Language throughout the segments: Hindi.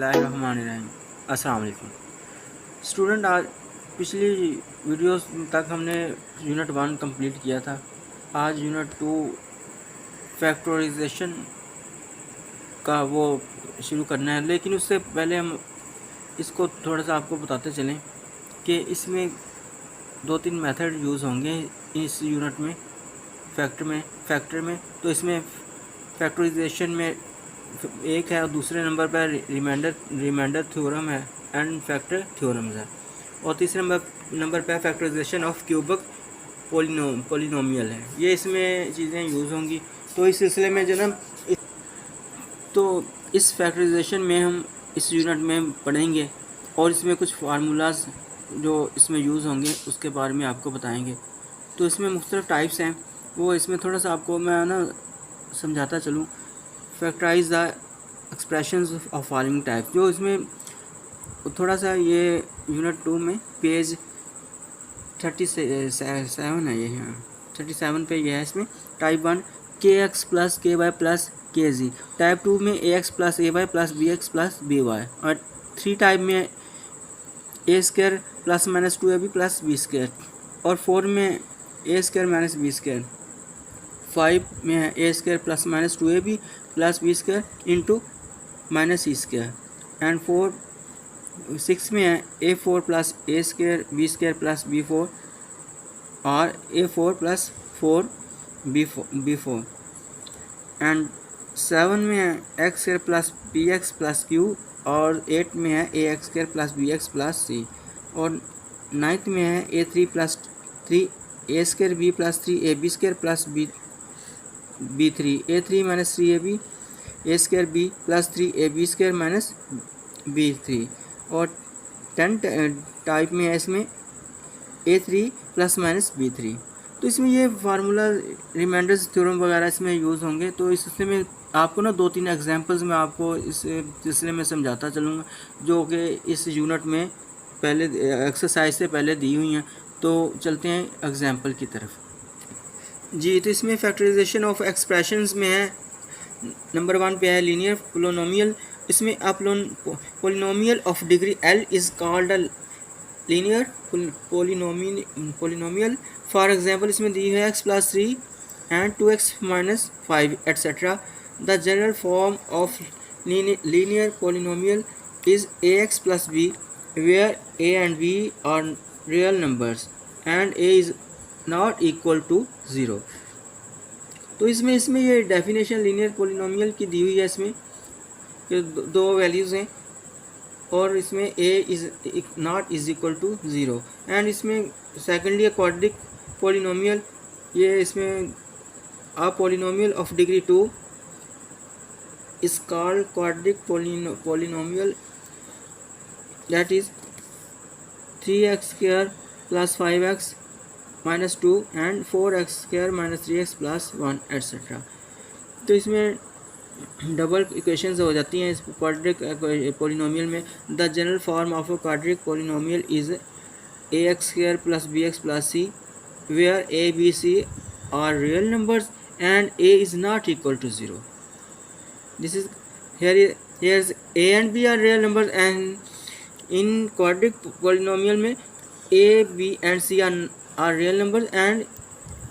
बिस्मिल्लाहिर्रहमानिर्रहीम। अस्सलाम वालेकुम स्टूडेंट। आज पिछली वीडियोस तक हमने यूनिट 1 कंप्लीट किया था। आज यूनिट 2 फैक्टराइजेशन का वो शुरू करना है, लेकिन उससे पहले हम इसको थोड़ा सा आपको बताते चलें कि इसमें 2-3 मेथड यूज़ होंगे इस यूनिट में फैक्टर में। तो इसमें फैक्टराइजेशन में एक है और दूसरे नंबर पर रिमाइंडर थ्योरम है एंड फैक्टर थ्योरम्स है, और तीसरे नंबर पर फैक्टराइजेशन ऑफ क्यूबिक पोलिनोमियल है। ये इसमें चीज़ें यूज़ होंगी। तो इस सिलसिले में जो ना तो इस फैक्टराइजेशन में हम इस यूनिट में पढ़ेंगे और इसमें कुछ फार्मूलाज जो इसमें यूज़ होंगे उसके बारे में आपको बताएंगे। तो इसमें मुख्तलिफ टाइप्स हैं, वो इसमें थोड़ा सा आपको मैं ना समझाता चलूँ। Factorise the expressions of following type, जो इसमें थोड़ा सा ये यूनिट 2 में पेज 37 है, ये यहाँ 37 पे ये है। इसमें type 1 k x plus k y plus k z, type 2 में a x plus A Y plus B x plus B y, और 3 टाइप में a square plus minus 2ab plus b square, और 4 में a square minus b square, 5 में है a square plus minus 2ab plus b square into minus c square, and 6 में है a4 plus a square b square plus b4, और a4 प्लस 4 b4, एंड 7 में है x square plus B x plus q, और 8 में है a x square plus B x plus c, और 9 में है a3 plus 3 a square b plus 3 a b square plus b3, a3 minus 3ab a square b plus 3 a b square minus b3, और 10 टाइप में है इसमें a3 प्लस माइनस b3। तो इसमें ये फार्मूला रिमाइंडर्स थ्योरम वगैरह इसमें यूज़ होंगे। तो इसमें में आपको ना 2-3 एग्जांपल्स में आपको इस सिलसिले में समझाता चलूँगा, जो कि इस यूनिट में पहले एक्सरसाइज से पहले दी हुई हैं। तो चलते हैं एग्जांपल की तरफ जी। तो इसमें फैक्टराइजेशन ऑफ एक्सप्रेशंस में है, नंबर 1 पे है लीनियर पोलिनोमियल। इसमें polynomial of degree L is called a linear polynomial. For example इसमें दी है x plus 3 and 2x minus 5 etcetera. The general form of linear polynomial is ax plus b, where a and b are real numbers and a is not equal to 0। तो इसमें ये डेफिनेशन लीनियर पोलिनोमियल की दी हुई है। इसमें दो वैल्यूज़ हैं और इसमें a is not is equal to 0, and इसमें सेकेंडली क्वाड्रिक पोलिनोमियल, ये इसमें a polynomial of degree 2 is called quadric polynomial, that is 3x square plus 5x minus 2 and 4x square minus 3x plus 1 etcetera. तो इसमें डबल इक्वेशंस हो जाती हैं इस क्वाड्रिक पोलिनोमियल में। The general form of a quadric polynomial is a x square plus B x plus c, where A B C are real numbers and A is not equal to 0। This is here a and b are real numbers, and in quadratic polynomial में a b and c are real numbers and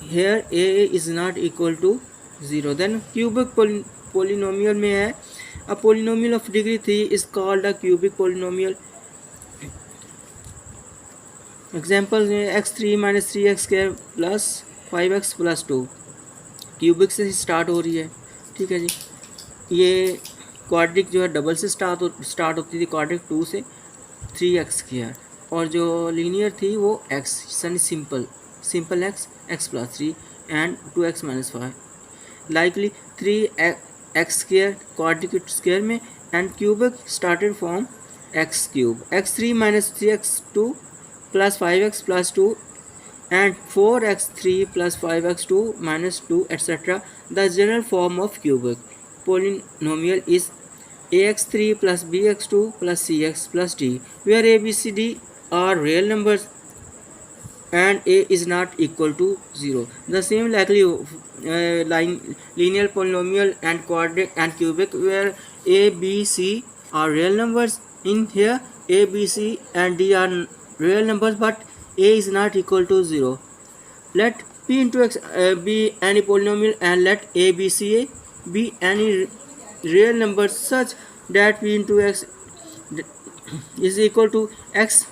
here a is not equal to 0। then cubic polynomial में है a polynomial of degree 3 is called a cubic polynomial। Examples में x3 minus 3x square plus 5x plus 2, cubic से स्टार्ट हो रही है, ठीक है जी। ये क्वाड्रिक जो है डबल से स्टार्ट होती थी, क्वाड्रिक 2 से 3x स्क्वायर, और जो लीनियर थी वो x simple x plus 3 and 2x minus 5। Likely 3x square quadric square में, and cubic started from x cube, x3 minus 3x2 plus 5x plus 2 and 4x3 plus 5x2 minus 2 etcetera. The general form of cubic polynomial is ax3 plus bx2 plus cx plus d, where a b c d are real numbers and a is not equal to 0. The same likely linear polynomial and quadratic and cubic, where a b c are real numbers. In here a, b, c and d are real numbers, but a is not equal to 0. Let p into x be any polynomial, and let a, b, c, a be any real number such that p into x is equal to x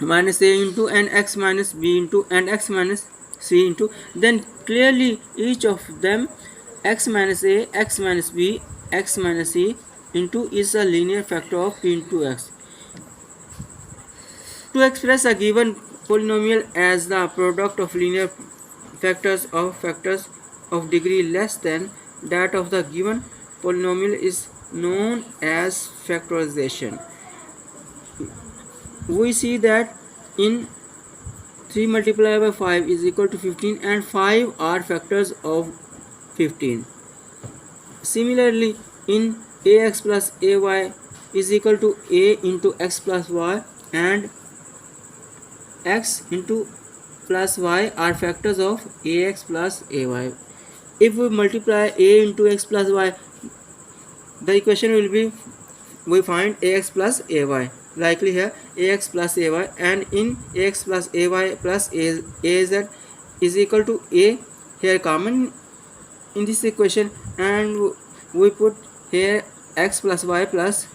minus a into and x minus b into and x minus c into, then clearly each of them, x minus a, x minus b, x minus c into, is a linear factor of p into x. To express a given polynomial as the product of linear factors of degree less than that of the given polynomial is known as factorization. We see that in 3 multiplied by 5 is equal to 15, and 5 are factors of 15. Similarly, in ax plus ay is equal to a into x plus y, and x into plus y are factors of ax plus ay. If we multiply a into x plus y, the equation will be, we find ax plus ay. Likely here ax plus ay, and in ax plus ay plus az is equal to a here common in this equation, and we put here x plus y plus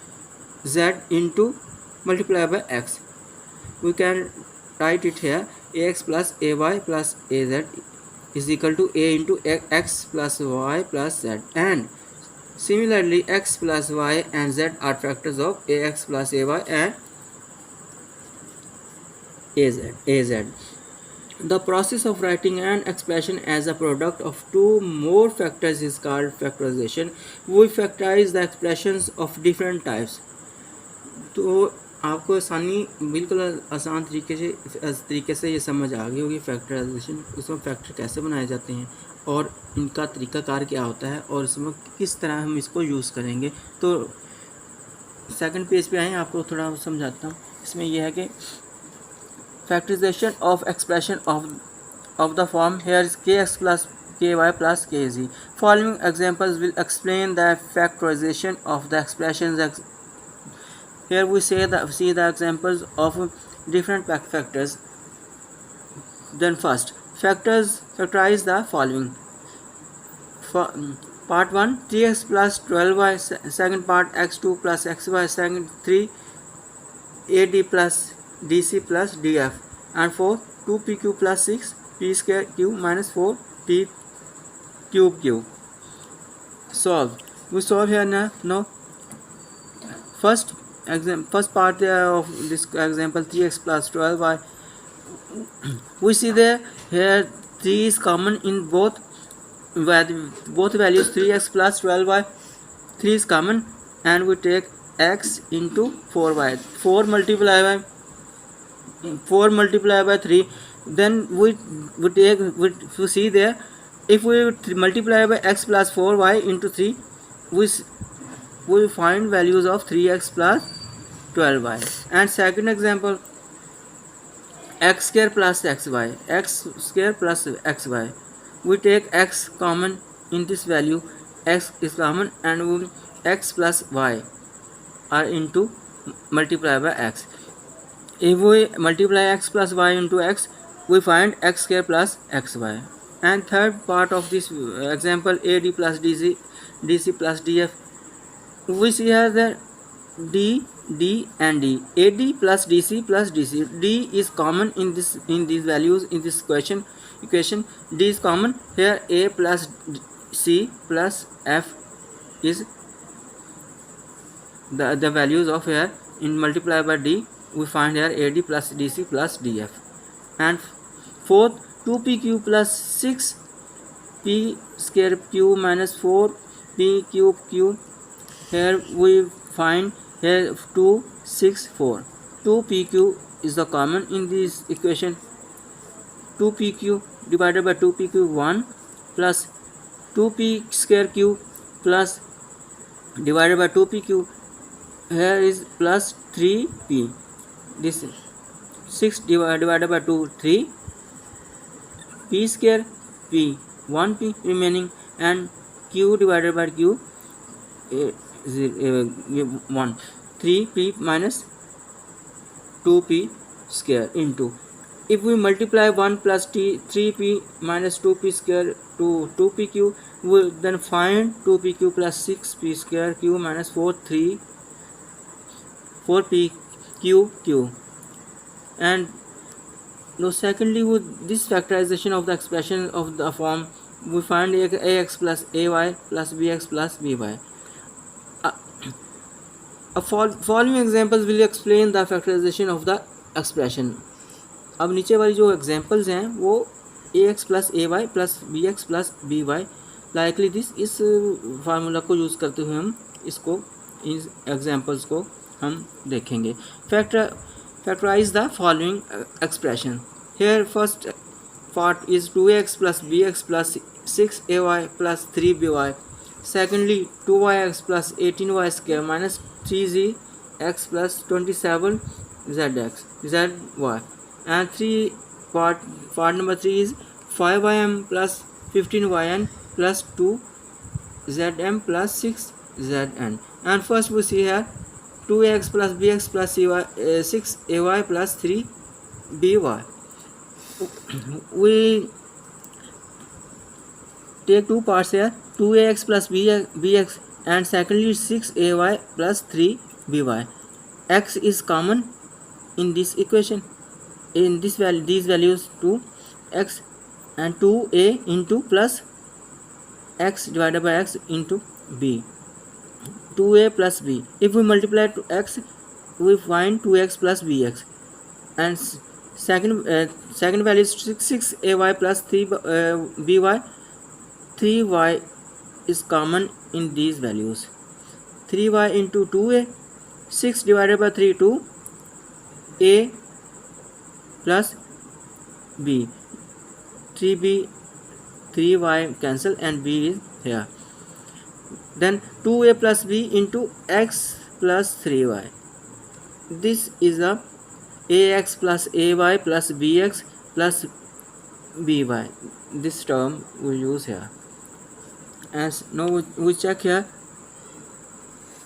z into multiply by x. We can write it here ax plus ay plus az is equal to a into x plus y plus z, and similarly x plus y and z are factors of ax plus ay and az. The process of writing an expression as a product of two more factors is called factorization. We factorize the expressions of different types. तो आपको बिल्कुल आसान तरीके से ये समझ आ गई होगी फैक्टराइजेशन, उसमें फैक्टर कैसे बनाए जाते हैं और इनका तरीकाकार क्या होता है और इसमें किस तरह हम इसको यूज़ करेंगे. तो सेकंड पेज पे आए, आपको थोड़ा समझाता हूँ. इसमें यह है कि factorization of expression of the form here is kx plus ky plus kz. Following examples will explain the factorization of the expressions. Here we see the examples of different factors. Then first, factorize the following. For part 1 3x plus 12y, second part x2 plus xy, second 3 ad plus dc plus df, and 4 2pq plus 6 p square q minus 4 p cube q. Solve. We solve here now. First part of this example 3x plus 12y. We see there here 3 is common in both values. 3x plus 12y, 3 is common, and we take x into 4y. 4 multiply by 3, then we see there, if we multiply by x plus 4y into 3, we find values of 3x plus 12y. And second example, x square plus xy, x square plus xy, we take x common in this value, x is common, and we x plus y are into multiply by x. If we multiply x plus y into x, we find x square plus xy. And third part of this example, ad plus dc plus df, we see here that d and d, ad plus dc plus dc, d is common in these values in this equation, d is common here. A plus c plus f is the values of here, in multiply by d we find here ad plus dc plus df. And fourth, 2pq plus 6 p square q minus 4 p cube q, here we find here 2 6 4. 2pq is the common in this equation. 2pq divided by 2pq 1 plus 2p square q plus divided by 2pq, here is plus 3p. This 6 divided by 2 3, p square p 1p remaining, and q divided by q 1 3p minus 2p square into, if we multiply 1 plus 3p minus 2p square to 2p cube, we then find 2p cube plus 6p square cube minus 4p cube. And now secondly, with this factorization of the expression of the form, we find ax plus ay plus bx plus by. Following examples will explain the factorization of the expression. अब नीचे वाली जो एग्जांपल्स हैं वो ax plus A Y plus B x plus B Y likely this, इस फार्मूला को यूज़ करते हुए हम इसको, इस एग्जांपल्स को हम देखेंगे. Factorise the following expression. Here first part is 2x plus B x plus 6ay plus 3by. Secondly, 2yx plus 18y square minus 3zx plus 27zx zy. And part number 3 is 5ym plus 15yn plus 2zm plus 6zn. And first we see here 2x plus bx plus 6ay plus 3by. We take two parts here, 2ax plus bx, and secondly 6ay plus 3by. X is common in this equation. In this value, these values 2x and 2a into plus x divided by x into b. 2a plus b. If we multiply to x, we find 2x plus bx. And second value is 6ay plus 3by. 3y is common in these values. 3y into 2a, 6 divided by 3, 2a plus b. 3b, 3y cancel and b is here. Then 2a plus b into x plus 3y. This is a ax plus ay plus bx plus by. This term we use here. As now we check here,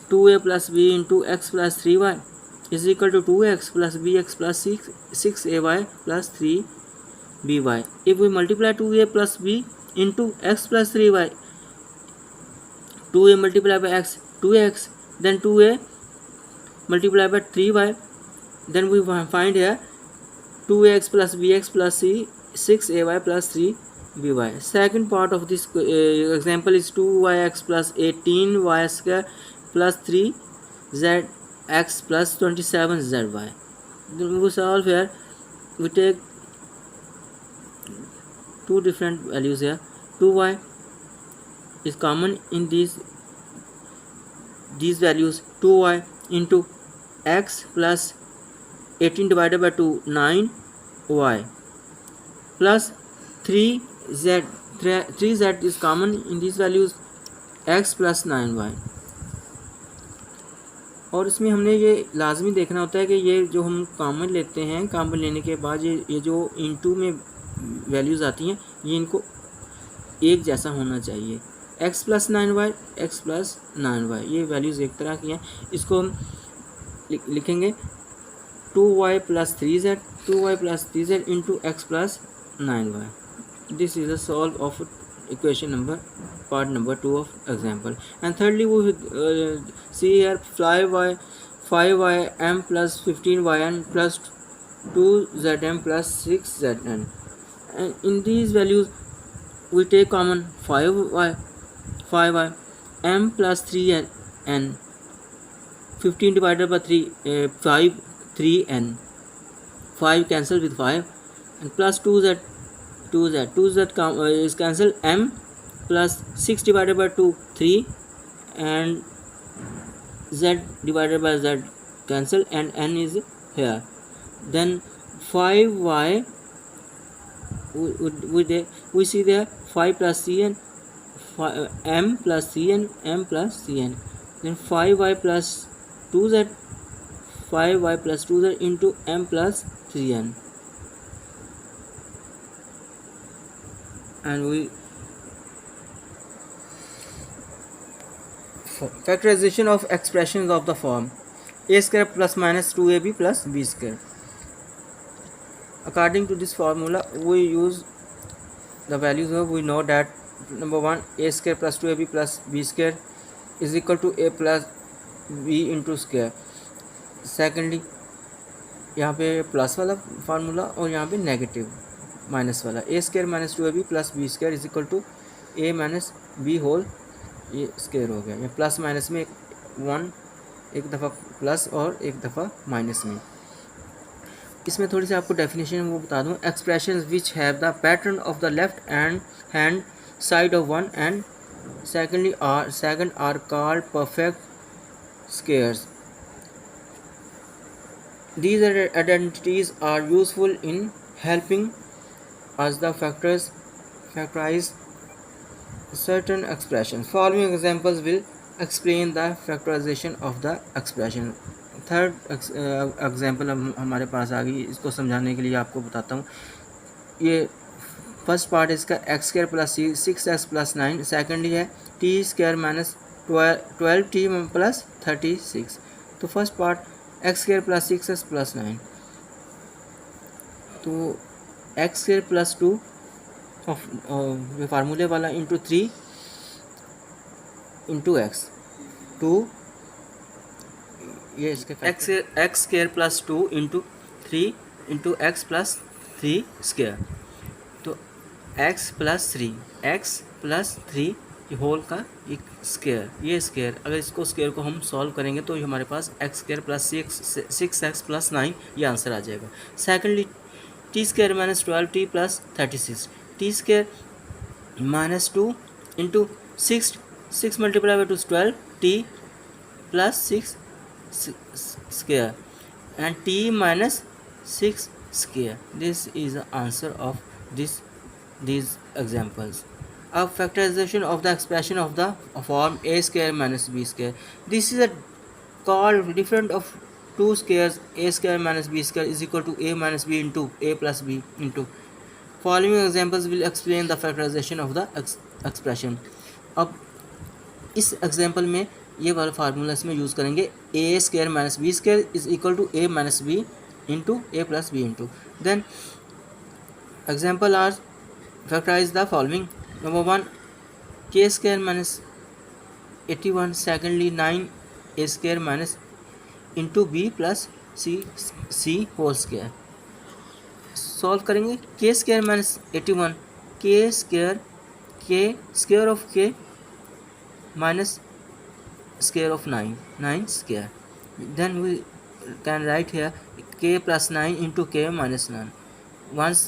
2a plus b into x plus 3y is equal to 2x plus bx plus 6ay plus 3by. If we multiply 2a plus b into x plus 3y, 2a multiplied by x, 2x, then 2a multiplied by 3y, then we find here 2x plus bx plus 6ay plus 3by. Second part of this example is 2yx plus 18y square plus 3zx plus 27zy. Then we solve here. We take two different values here. 2y is common in these values. 2y into x plus 18 divided by 2, 9y plus 3z is common in these values, x plus 9y. और इसमें हमने ये लाजमी देखना होता है कि ये जो हम कॉमन लेते हैं, कॉमन लेने के बाद ये जो इनटू में वैल्यूज़ आती हैं, ये इनको एक जैसा होना चाहिए. x plus 9y, x plus 9y, ये वैल्यूज़ एक तरह की हैं. इसको हम लिखेंगे 2y plus 3z into x plus 9y. This is a solve of equation number, part number 2 of example. And thirdly, we see here 5y m plus 15yn plus 2zm plus 6zn. And in these values, we take common 5y m plus 3n, 15 divided by 3n, 5 cancel with 5, and plus 2z is cancel, m plus 6 divided by 2, 3, and z divided by z cancel, and n is here. Then 5y, we see there 5 plus cn, m plus cn, then 5y plus 2z, 5y plus 2z into m plus 3n. And we factorization of expressions of the form a square plus minus 2ab plus b square. According to this formula, we use the values of, we know that number one, a square plus 2ab plus b square is equal to a plus b into square. Secondly यहाँ पे प्लस वाला फार्मूला और यहाँ पे नेगेटिव माइनस वाला, a square minus 2ab plus b square is equal to a minus b whole, ये स्क्वायर हो गया। ये प्लस माइनस में एक दफ़ा प्लस और एक दफ़ा माइनस में। इसमें थोड़ी सी आपको डेफिनेशन वो बता दूँ। Expression which have the pattern of the left hand side of one and second are called perfect squares. These identities are useful in helping us the factorize certain expressions. Following examples will explain the factorization of the expression. Third example हमारे पास आ गई, इसको समझाने के लिए आपको बताता हूँ। ये फर्स्ट पार्ट है इसका x square plus 6x plus 9, secondly है t square minus 12t plus 36। तो first part x square plus 6x plus 9, तो एक्स स्क्वायर प्लस 2 ये फार्मूले वाला इंटू 3 इंटू एक्स, 2 ये इसके x square plus 2 into 3 into x plus 3 square, तो एक्स प्लस 3 ये होल का एक स्क्वायर, ये स्क्वायर, अगर इसको स्क्वायर को हम सॉल्व करेंगे तो हमारे पास x square plus 6x plus 9 ये आंसर आ जाएगा। Secondly t square minus 12t plus 36, t square minus 2 into 6 multiply by 2 12t plus 6 square and t minus 6 square. This is the answer of these examples. A factorization of the expression of the form a square minus b square. This is called difference of two squares, a square minus b square is equal to a minus b into a plus b into. Following examples will explain the factorization of the expression. अब इस एग्जाम्पल में ये वाला फार्मूला इसमें यूज़ करेंगे, a square minus b square is equal to a minus b into a plus b into. Then example are factorize the following. Number 1 k square minus 81, secondly 9a square minus into b plus c whole square. Solve करेंगे k square minus 81, k square of k minus square of 9 square. Then we can write here k plus 9 into k minus 9, once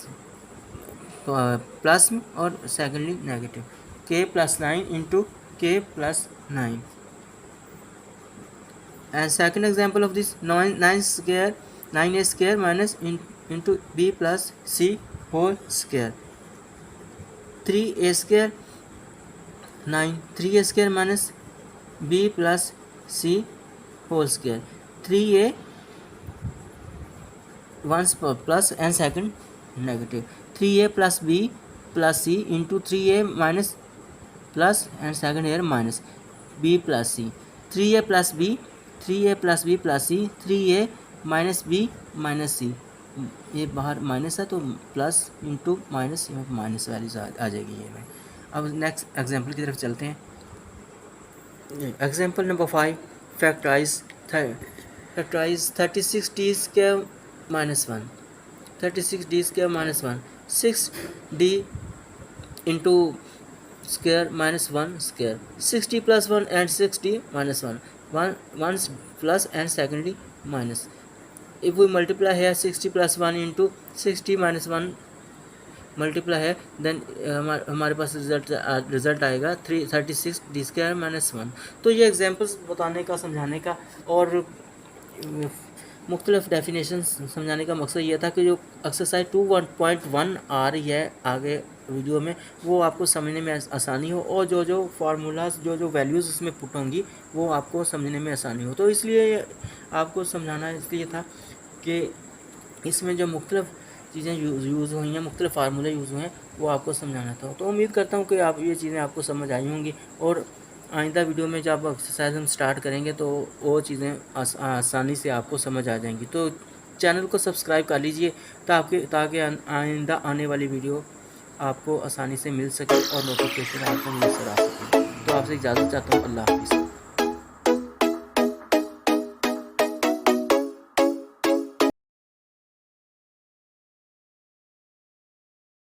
plus और secondly negative, k plus 9 into k plus 9. And second example of this 9a square minus into b plus c whole square, 3a square 9, 3a square minus b plus c whole square, 3a once plus and second negative, 3a plus b plus c into 3a minus plus and second year minus b plus c, 3a plus b plus c, 3a minus b minus c, ये बाहर माइनस है तो प्लस इंटू माइनस, यहाँ माइनस वैल्यूज आ जाएगी ये में। अब नेक्स्ट एग्जाम्पल की तरफ चलते हैं। Example number 5, factorise 36d square minus 1, 36d square minus 1, 6d into square minus 1 square, 60 plus 1 and 6d minus 1 plus and secondly minus. If we multiply here 60 plus 1 into 60 minus 1 multiply है, देन हमारे पास रिजल्ट आएगा 36d स्क्वायर माइनस 1. तो ये एग्जांपल्स बताने का, समझाने का और मुख्तलिफ डेफिनेशन समझाने का मकसद ये था कि जो एक्सरसाइज 2.1 आ रही है आगे वीडियो में, वो आपको समझने में आसानी हो और जो फार्मूलाज जो वैल्यूज़ उसमें पुट होंगी वो आपको समझने में आसानी हो. तो इसलिए आपको समझाना इसलिए था कि इसमें जो मुख्तलिफ चीज़ें यूज़ हुई हैं, मुख्तलिफ फार्मूले यूज़ हुए हैं, वो आपको समझाना था. तो उम्मीद करता हूँ कि आप ये चीज़ें आपको समझ आई होंगी और आइंदा वीडियो में जब एक्सरसाइज हम स्टार्ट करेंगे तो वो चीज़ें आसानी से आपको समझ आ जाएंगी। तो चैनल को सब्सक्राइब कर लीजिए ताकि आइंदा आने वाली वीडियो आपको आसानी से मिल सके और नोटिफिकेशन आपको मिल आ सके। तो आपसे इजाज़त चाहता हूँ। अल्लाह हाफ़िज़।